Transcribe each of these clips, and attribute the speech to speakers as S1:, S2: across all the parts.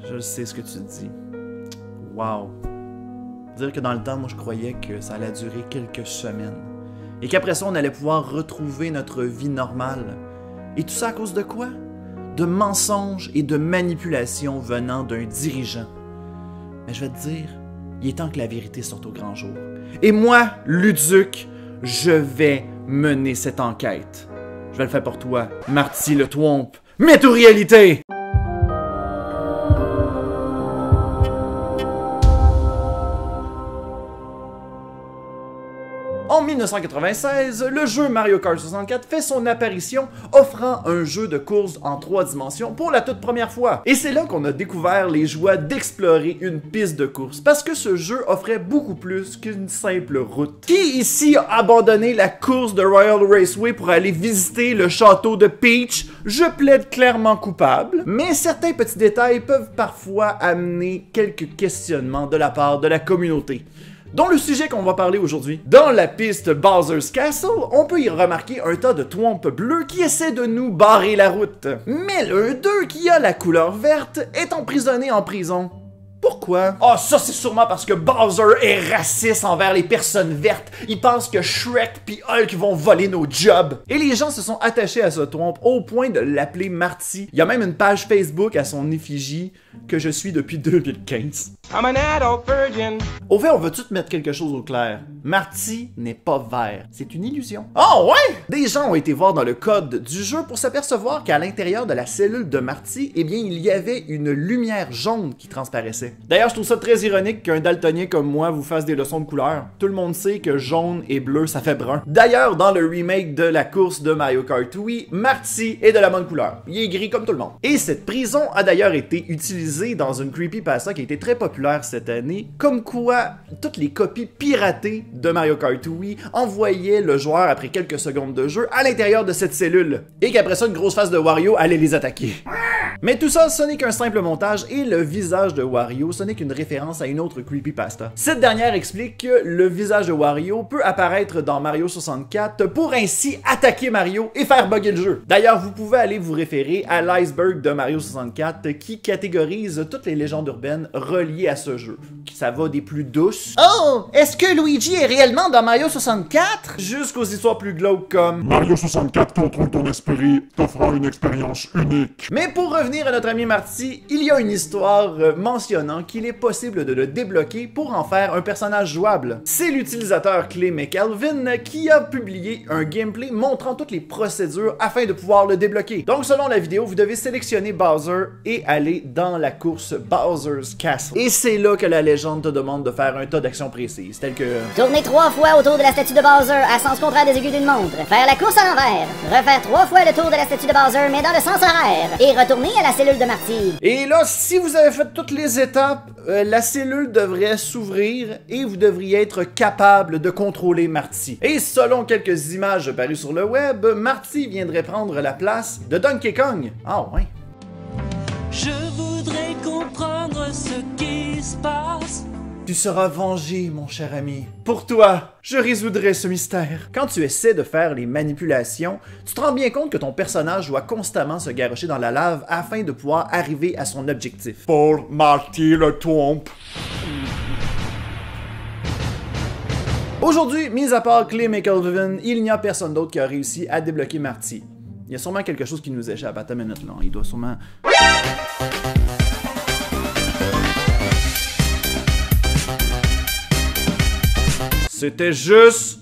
S1: Je sais ce que tu dis. Wow. Dire que dans le temps, moi je croyais que ça allait durer quelques semaines. Et qu'après ça, on allait pouvoir retrouver notre vie normale. Et tout ça à cause de quoi? De mensonges et de manipulations venant d'un dirigeant. Mais je vais te dire, il est temps que la vérité sorte au grand jour. Et moi, Luduc, je vais mener cette enquête. Je vais le faire pour toi, Marty le Twomp. Météo-réalité! En 1996, le jeu Mario Kart 64 fait son apparition, offrant un jeu de course en 3 dimensions pour la toute première fois. Et c'est là qu'on a découvert les joies d'explorer une piste de course, parce que ce jeu offrait beaucoup plus qu'une simple route. Qui ici a abandonné la course de Royal Raceway pour aller visiter le château de Peach? Je plaide clairement coupable, mais certains petits détails peuvent parfois amener quelques questionnements de la part de la communauté. Dont le sujet qu'on va parler aujourd'hui. Dans la piste Bowser's Castle, on peut y remarquer un tas de Thwomp bleus qui essaient de nous barrer la route. Mais l'un d'eux, qui a la couleur verte, est emprisonné en prison. Pourquoi? Ah, ça c'est sûrement parce que Bowser est raciste envers les personnes vertes. Il pense que Shrek pis Hulk vont voler nos jobs. Et les gens se sont attachés à ce Thwomp au point de l'appeler Marty. Il y a même une page Facebook à son effigie que je suis depuis 2015. I'm an adult virgin. Au fait, on veut-tu te mettre quelque chose au clair? Marty n'est pas vert. C'est une illusion. Oh ouais! Des gens ont été voir dans le code du jeu pour s'apercevoir qu'à l'intérieur de la cellule de Marty, eh bien, il y avait une lumière jaune qui transparaissait. D'ailleurs, je trouve ça très ironique qu'un daltonien comme moi vous fasse des leçons de couleur. Tout le monde sait que jaune et bleu, ça fait brun. D'ailleurs, dans le remake de la course de Mario Kart Wii, Marty est de la bonne couleur. Il est gris comme tout le monde. Et cette prison a d'ailleurs été utilisée dans une creepypasta qui a été très populaire cette année, comme quoi toutes les copies piratées de Mario Kart Wii envoyaient le joueur après quelques secondes de jeu à l'intérieur de cette cellule. Et qu'après ça, une grosse face de Wario allait les attaquer. Mais tout ça, ce n'est qu'un simple montage et le visage de Wario, ce n'est qu'une référence à une autre creepypasta. Cette dernière explique que le visage de Wario peut apparaître dans Mario 64 pour ainsi attaquer Mario et faire bugger le jeu. D'ailleurs, vous pouvez aller vous référer à l'iceberg de Mario 64 qui catégorise toutes les légendes urbaines reliées à ce jeu. Ça va des plus douces. Oh! Est-ce que Luigi est réellement dans Mario 64? Jusqu'aux histoires plus glauques comme
S2: Mario 64 contrôle ton esprit, t'offrira une expérience unique.
S1: Mais pour revenir à notre ami Marty, il y a une histoire mentionnant qu'il est possible de le débloquer pour en faire un personnage jouable. C'est l'utilisateur Clay McElvin qui a publié un gameplay montrant toutes les procédures afin de pouvoir le débloquer. Donc selon la vidéo, vous devez sélectionner Bowser et aller dans la course Bowser's Castle. Et c'est là que la légende te demande de faire un tas d'actions précises, telles que
S3: tourner 3 fois autour de la statue de Bowser à sens contraire des aiguilles d'une montre, faire la course à l'envers, refaire 3 fois le tour de la statue de Bowser mais dans le sens horaire, et retourner à la cellule de Marty.
S1: Et là, si vous avez fait toutes les étapes, la cellule devrait s'ouvrir et vous devriez être capable de contrôler Marty. Et selon quelques images parues sur le web, Marty viendrait prendre la place de Donkey Kong. Ah ouais.
S4: Je voudrais comprendre ce qui se passe.
S1: Tu seras vengé, mon cher ami. Pour toi, je résoudrai ce mystère. Quand tu essaies de faire les manipulations, tu te rends bien compte que ton personnage doit constamment se garrocher dans la lave afin de pouvoir arriver à son objectif.
S2: Pour Marty le Twomp.
S1: Aujourd'hui, mis à part Clay McElvin, il n'y a personne d'autre qui a réussi à débloquer Marty. Il y a sûrement quelque chose qui nous échappe. Attends une minute là, il doit sûrement... C'était juste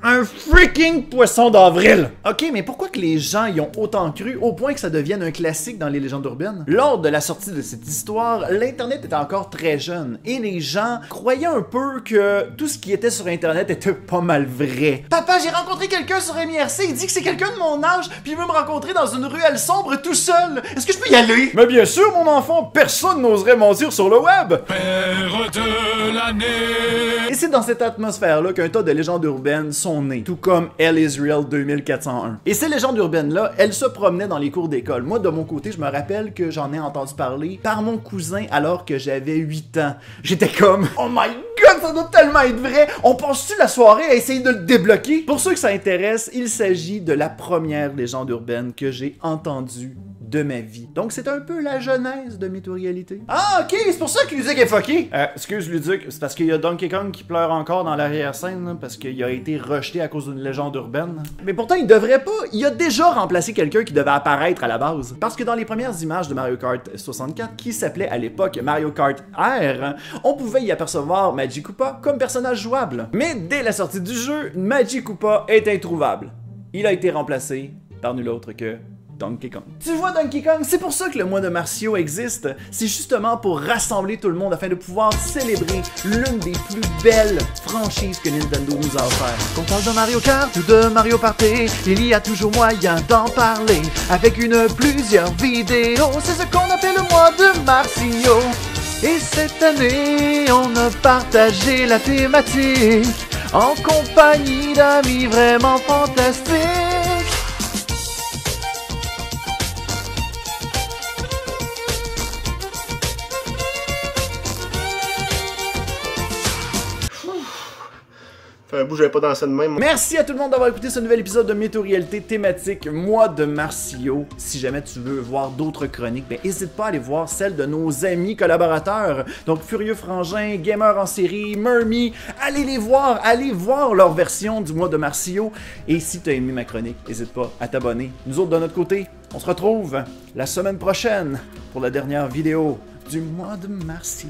S1: un freaking poisson d'avril! Ok, mais pourquoi que les gens y ont autant cru au point que ça devienne un classique dans les légendes urbaines? Lors de la sortie de cette histoire, l'internet était encore très jeune et les gens croyaient un peu que tout ce qui était sur internet était pas mal vrai. Papa, j'ai rencontré quelqu'un sur MIRC, il dit que c'est quelqu'un de mon âge, puis il veut me rencontrer dans une ruelle sombre tout seul. Est-ce que je peux y aller? Mais bien sûr, mon enfant, personne n'oserait mentir sur le web!
S4: Père de l'année.
S1: Et c'est dans cette atmosphère-là qu'un tas de légendes urbaines sont nées, tout comme Hell is Real 2401. Et ces légendes urbaines-là, elles se promenaient dans les cours d'école. Moi, de mon côté, je me rappelle que j'en ai entendu parler par mon cousin alors que j'avais 8 ans. J'étais comme « Oh my god, fuck, ça doit tellement être vrai! On passe-tu la soirée à essayer de le débloquer? Pour ceux que ça intéresse, il s'agit de la première légende urbaine que j'ai entendue de ma vie. Donc c'est un peu la genèse de Mytho-Réalité. Ah ok, c'est pour ça que Luduc est fucké! Excuse Luduc, c'est parce qu'il y a Donkey Kong qui pleure encore dans l'arrière-scène, là, parce qu'il a été rejeté à cause d'une légende urbaine. Mais pourtant il devrait pas, il a déjà remplacé quelqu'un qui devait apparaître à la base. Parce que dans les premières images de Mario Kart 64, qui s'appelait à l'époque Mario Kart R, on pouvait y apercevoir Magikoopa comme personnage jouable. Mais dès la sortie du jeu, Magikoopa est introuvable. Il a été remplacé par nul autre que Donkey Kong. Tu vois Donkey Kong, c'est pour ça que le mois de Marcio existe. C'est justement pour rassembler tout le monde afin de pouvoir célébrer l'une des plus belles franchises que Nintendo nous a offert. Qu'on parle de Mario Kart ou de Mario Party, il y a toujours moyen d'en parler avec plusieurs vidéos. C'est ce qu'on appelle le mois de Marcio. Et cette année, on a partagé la thématique en compagnie d'amis vraiment fantastiques.
S5: Fait un bout, j'avais pas dansé de même.
S1: Merci à tout le monde d'avoir écouté ce nouvel épisode de Mytho-Réalité thématique Mois de Marcio. Si jamais tu veux voir d'autres chroniques, ben n'hésite pas à aller voir celles de nos amis collaborateurs. Donc Furieux Frangin, Gamer en série, Murmy, allez voir leur version du Mois de Marcio. Et si tu as aimé ma chronique, n'hésite pas à t'abonner. Nous autres de notre côté, on se retrouve la semaine prochaine pour la dernière vidéo du Mois de Marcio.